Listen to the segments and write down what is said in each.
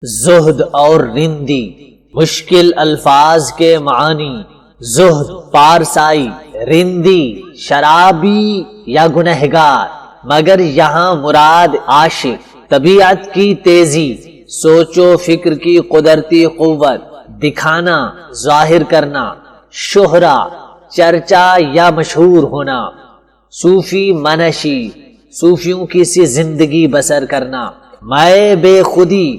زہد اور رندی مشکل الفاظ کے معنی۔ زہد پارسائی، رندی شرابی یا گنہگار، مگر یہاں مراد عاشق۔ طبیعت کی تیزی، سوچ و فکر کی قدرتی قوت، دکھانا، ظاہر کرنا، شہرہ، چرچا یا مشہور ہونا۔ صوفی منشی، صوفیوں کی سی زندگی بسر کرنا۔ مائے بے خودی،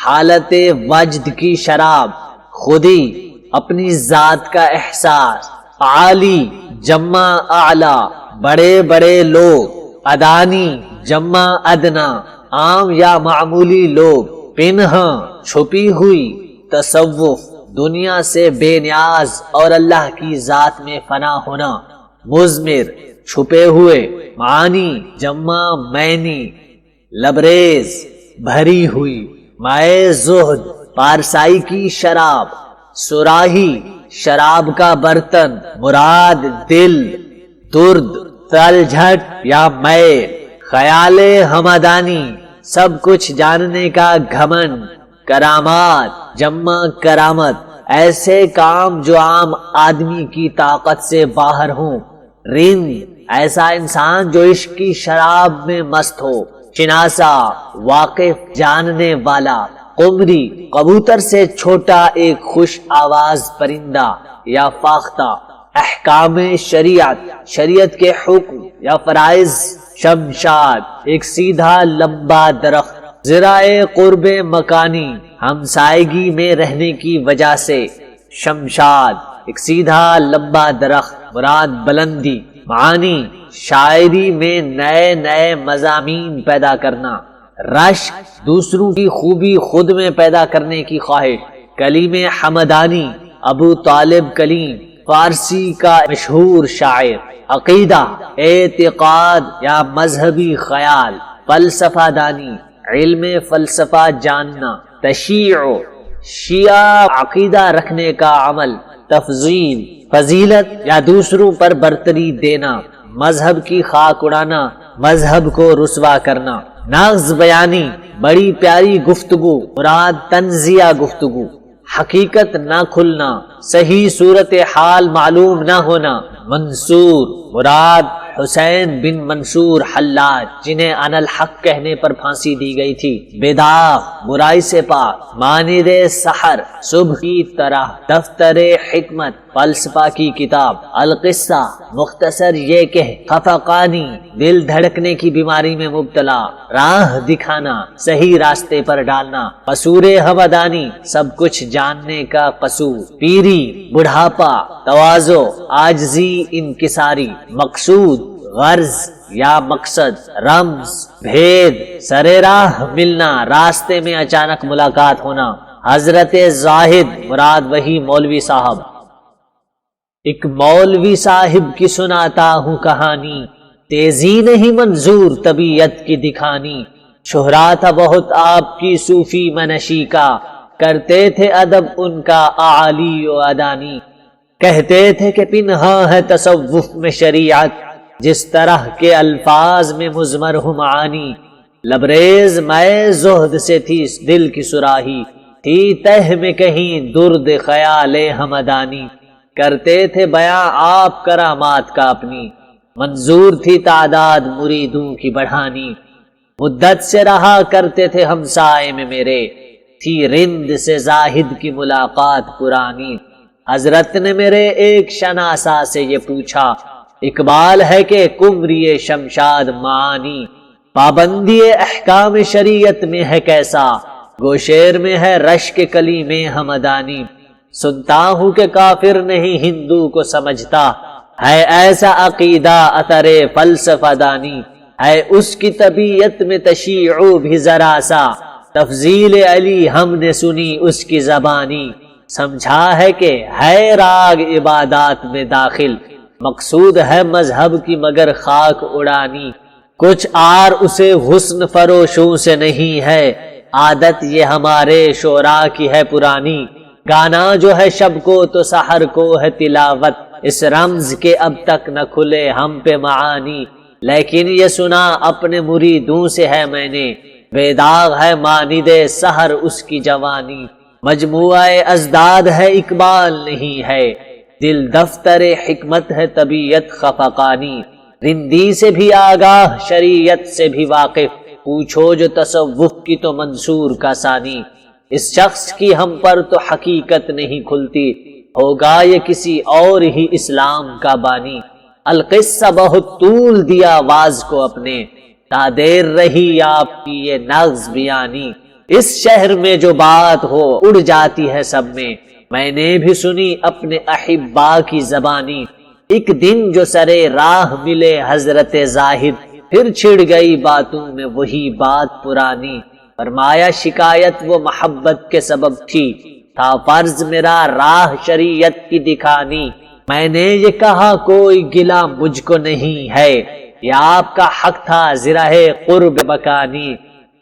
حالت وجد کی شراب، خودی اپنی ذات کا احساس۔ عالی جمع اعلی، بڑے بڑے لوگ۔ ادانی جمع ادنا، عام یا معمولی لوگ۔ پنہاں چھپی ہوئی، تصوف دنیا سے بے نیاز اور اللہ کی ذات میں فنا ہونا۔ مضمر چھپے ہوئے، معانی جمع معنی، لبریز بھری ہوئی۔ مائے زہد پارسائی کی شراب، صراحی شراب کا برتن، مراد دل، درد، تلجھٹ یا میل۔ خیال ہمدانی، سب کچھ جاننے کا گھمنڈ۔ کرامات جمع کرامت، ایسے کام جو عام آدمی کی طاقت سے باہر ہوں۔ رند ایسا انسان جو عشق کی شراب میں مست ہو۔ شناسا واقف، جاننے والا۔ قمری کبوتر سے چھوٹا ایک خوش آواز پرندہ یا فاختہ۔ احکام شریعت، شریعت کے حکم یا فرائض۔ شمشاد ایک سیدھا لمبا درخت۔ ذرائع قرب مکانی، ہمسائیگی میں رہنے کی وجہ سے۔ شمشاد ایک سیدھا لمبا درخت، مراد بلندی۔ معانی شاعری میں نئے نئے مضامین پیدا کرنا۔ رشک دوسروں کی خوبی خود میں پیدا کرنے کی خواہش۔ کلیم حمدانی ابو طالب کلیم، فارسی کا مشہور شاعر۔ عقیدہ اعتقاد یا مذہبی خیال۔ فلسفہ دانی، علم فلسفہ جاننا۔ تشیع شیعہ عقیدہ رکھنے کا عمل۔ تفضیل فضیلت یا دوسروں پر برتری دینا۔ مذہب کی خاک اڑانا، مذہب کو رسوا کرنا۔ نغز بیانی بڑی پیاری گفتگو، مراد تنزیہ گفتگو۔ حقیقت نہ کھلنا، صحیح صورتحال معلوم نہ ہونا۔ منصور مراد حسین بن منصور حلاج، جنہیں انا الحق کہنے پر پھانسی دی گئی تھی۔ بدعا برائی سے پاک، مانند سحر صبح کی طرح۔ دفتر حکمت فلسفہ کی کتاب۔ القصہ مختصر یہ کہ خفقانی دل دھڑکنے کی بیماری میں مبتلا، راہ دکھانا، صحیح راستے پر ڈالنا۔ قصور ہمدانی سب کچھ جاننے کا قصور۔ پیری بڑھاپا، تواضع عاجزی انکساری۔ مقصود غرض یا مقصد۔ رمز بھید، سر راہ ملنا، راستے میں اچانک ملاقات ہونا۔ حضرت زاہد مراد وہی مولوی صاحب۔ ایک مولوی صاحب کی سناتا ہوں کہانی، تیزی نہیں منظور طبیعت کی دکھانی۔ شہرا تھا بہت آپ کی صوفی منشی کا، کرتے تھے ادب ان کا اعالی و ادانی۔ کہتے تھے کہ پنہاں ہے تصوف میں شریعت، جس طرح کے الفاظ میں مضمر ہو معانی۔ لبریز میں زہد سے تھی دل کی صراحی، تھی تہ میں کہیں درد خیال ہمدانی۔ کرتے تھے بیاں آپ کرامات کا اپنی، منظور تھی تعداد مریدوں کی بڑھانی۔ مدت سے رہا کرتے تھے ہمسائے میں میرے، تھی رند سے زاہد کی ملاقات پرانی۔ حضرت نے میرے ایک شناسا سے یہ پوچھا، اقبال ہے کہ کمری شمشاد معانی؟ پابندی احکام شریعت میں ہے کیسا، گوشیر میں ہے رشک کلیم حمدانی۔ سنتا ہوں کہ کافر نہیں ہندو کو سمجھتا، ہے ایسا عقیدہ اثر فلسفہ دانی۔ ہے اس کی طبیعت میں تشیع بھی ذرا سا، تفضیل علی ہم نے سنی اس کی زبانی۔ سمجھا ہے کہ ہے راگ عبادات میں داخل، مقصود ہے مذہب کی مگر خاک اڑانی۔ کچھ آر اسے حسن فروشوں سے نہیں ہے، عادت یہ ہمارے شعراء کی ہے پرانی۔ گانا جو ہے شب کو تو سحر کو ہے تلاوت، اس رمز کے اب تک نہ کھلے ہم پہ معانی۔ لیکن یہ سنا اپنے مریدوں سے ہے میں نے، بے داغ ہے مانند سحر اس کی جوانی، مجموعہ ازداد ہے اقبال نہیں ہے، دل دفتر حکمت ہے طبیعت خفقانی، رندی سے بھی آگاہ شریعت سے بھی واقف، پوچھو جو تصوف کی تو منصور کا ثانی، اس شخص کی ہم پر تو حقیقت نہیں کھلتی، ہوگا یہ کسی اور ہی اسلام کا بانی، القصہ بہت طول دیا واز کو اپنے، تا دیر رہی آپ کی یہ نغز بیانی، اس شہر میں جو بات ہو اڑ جاتی ہے سب میں نے بھی سنی اپنے احبا کی زبانی، ایک دن جو سرے راہ ملے حضرت زاہد، پھر چھڑ گئی باتوں میں وہی بات پرانی، فرمایا شکایت وہ محبت کے سبب تھی، تھا فرض میرا راہ شریعت کی دکھانی، میں نے یہ کہا کوئی گلہ مجھ کو نہیں ہے، یہ آپ کا حق تھا زرہ قرب بکانی،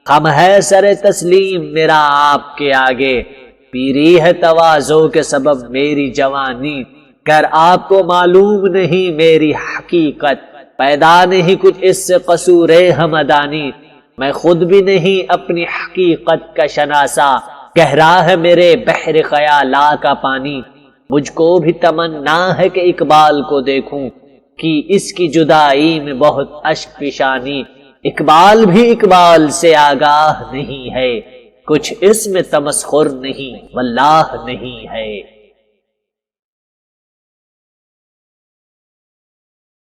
خم ہے سر تسلیم میرا آپ کے آگے، پیری ہے تواضع کے سبب میری جوانی، گر آپ کو معلوم نہیں میری حقیقت، پیدا نہیں کچھ اس سے قصور ہمدانی، میں خود بھی نہیں اپنی حقیقت کا شناسا، گہرا ہے میرے بحر خیالات کا پانی، مجھ کو بھی تمنا ہے کہ اقبال کو دیکھوں، کہ اس کی جدائی میں بہت اشک پیشانی، اقبال بھی اقبال سے آگاہ نہیں ہے، کچھ اس میں تمسخر نہیں واللہ نہیں ہے۔